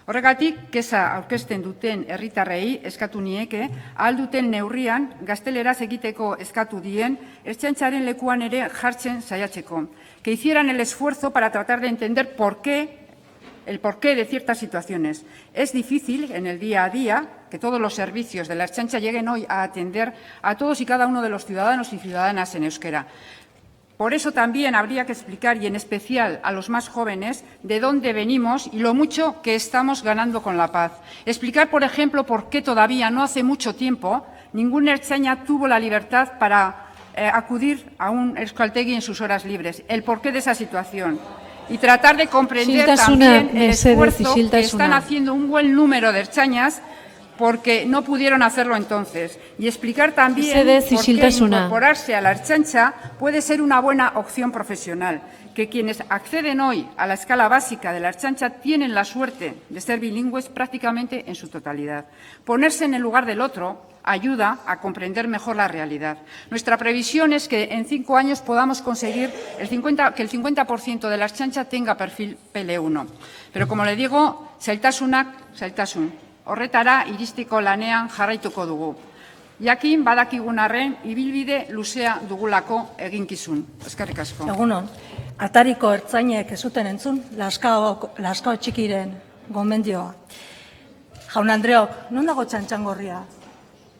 Horregatik, keza aurkezten duten herritarrei eskatu nieke, ahal duten neurrian gazteleraz egiteko eskatu dien, ertzaintzaren lekuan ere jartzen saiatzeko. Que hicieran el esfuerzo para tratar de entender el porqué de ciertas situaciones. Es difícil en el día a día que todos los servicios de la Ertzaintza lleguen hoy a atender a todos y cada uno de los ciudadanos y ciudadanas en euskera. Por eso también habría que explicar, y en especial a los más jóvenes, de dónde venimos y lo mucho que estamos ganando con la paz. Explicar, por ejemplo, por qué todavía no hace mucho tiempo ningún ertzaina tuvo la libertad para acudir a un euskaltegi en sus horas libres, el porqué de esa situación. Y tratar de comprender también el esfuerzo que están haciendo un buen número de ertzainas porque no pudieron hacerlo entonces. Y explicar también por qué incorporarse a la Ertzaintza puede ser una buena opción profesional. Que quienes acceden hoy a la escala básica de la Ertzaintza tienen la suerte de ser bilingües prácticamente en su totalidad. Ponerse en el lugar del otro ayuda a comprender mejor la realidad. Nuestra previsión es que en 5 años podamos conseguir que el 50% de la Ertzaintza tenga perfil PL1. Pero como le digo, zailtasunak zailtasun. Horretara iristeko lanean jarraituko dugu. Jakin badakigun arren ibilbide luzea dugulako eginkizun. Eskerrik asko. Egunon, atariko ertzainek ez zuten entzun, Lazkao txikiren gomendioa. Jaun Andreok, non dago txantxangorria?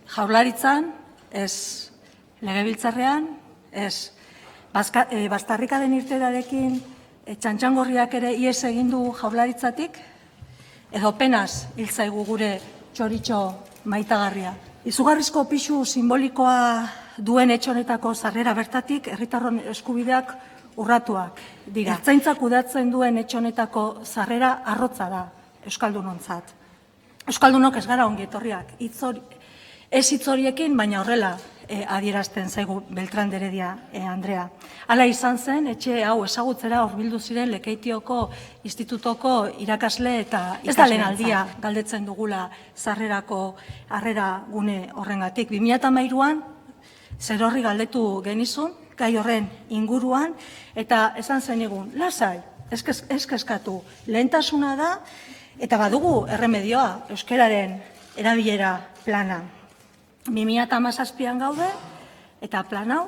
Jaurlaritzan, ez legebiltzarrean, ez Bastarrikaren irteerarekin txantxangorriak ere ihes egin du Jaurlaritzatik? Edo penaz hil zaigu gure txoritxo maitagarria. Izugarrizko pisu simbolikoa duen etxe honetako sarrera bertatik herritarron eskubideak urratuak dira. Ertzaintzak kudeatzen duen etxe honetako sarrera arrotza da euskaldunontzat. Euskaldunok ez gara ongi etorriak. Ez hitz horiekin, baina horrela adierazten zaigu Beltrán de Heredia Andrea. Hala izan zen, etxe hau ezagutzera hurbildu ziren Lekeitioko institutoko irakasle eta ez da lehen aldia galdetzen dugula sarrerako harrera gune horrengatik. 2013an zerorri galdetu genizun, gai horren inguruan, eta esan zenigun, lasai, ez kezkatu, lehentasuna da, eta badugu erremedioa, euskararen erabilera plana. 2017an gaude, eta plan hau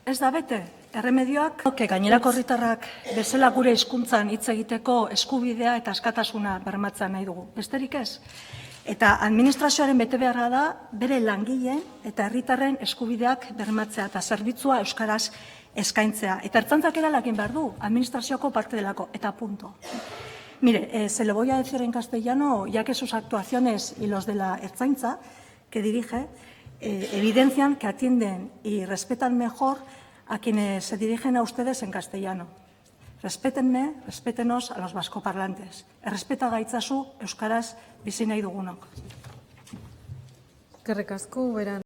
ez da bete. Erremedioak, gainerako herritarrak bezala gure hizkuntzan hitz egiteko eskubidea eta askatasuna bermatzea nahi dugu. Besterik ez. Eta administrazioaren betebeharra da bere langileen eta herritarren eskubideak bermatzea eta zerbitzua euskaraz eskaintzea. Eta Ertzaintzak ere egin behar du, administrazioko parte delako, eta punto. Mire, se lo voy a decir en castellano, ya que sus actuaciones y los de la Ertzaintza que dirige, evidencian que atienden y respetan mejor a quienes se dirigen a ustedes en castellano. Respétenme, respétenos a los vascoparlantes. Errespeta gaitzazu euskaraz bizi nahi dugunok. Eskerrik asko, Ubera